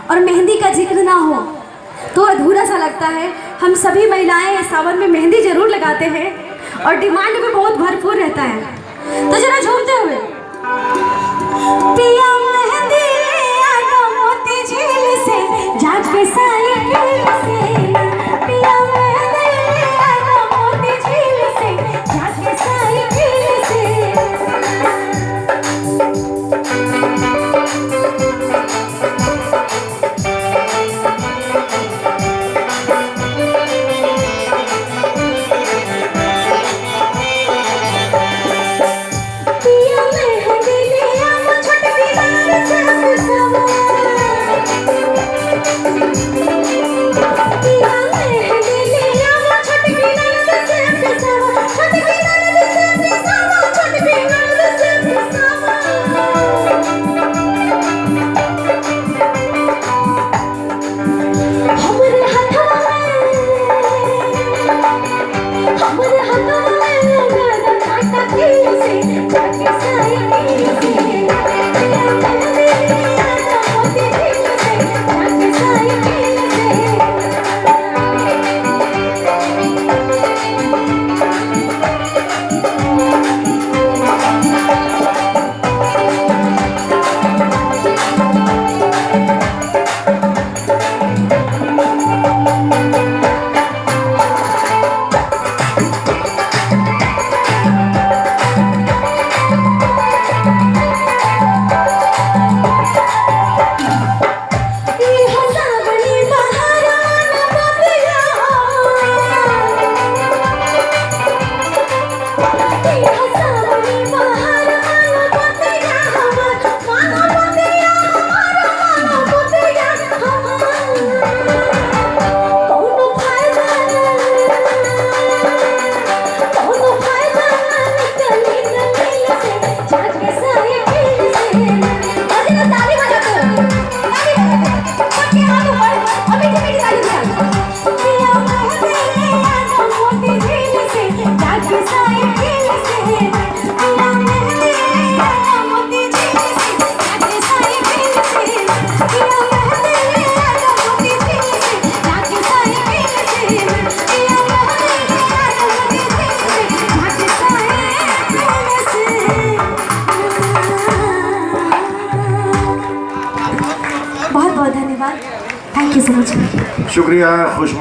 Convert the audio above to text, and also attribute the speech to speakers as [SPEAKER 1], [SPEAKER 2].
[SPEAKER 1] और मेहंदी का जिक्र ना हो तो अधूरा सा लगता है। हम सभी महिलाएं सावन में मेहंदी जरूर लगाते हैं और डिमांड भी बहुत भरपूर रहता है। तो जरा झूमते हुए पिया मेहंदी आया मोती झील से जाके साइकिल से, पिया मेहंदी आया मोती झील से जाके साइकिल से। बहुत बहुत धन्यवाद। Thank you so much.
[SPEAKER 2] शुक्रिया खुशबू।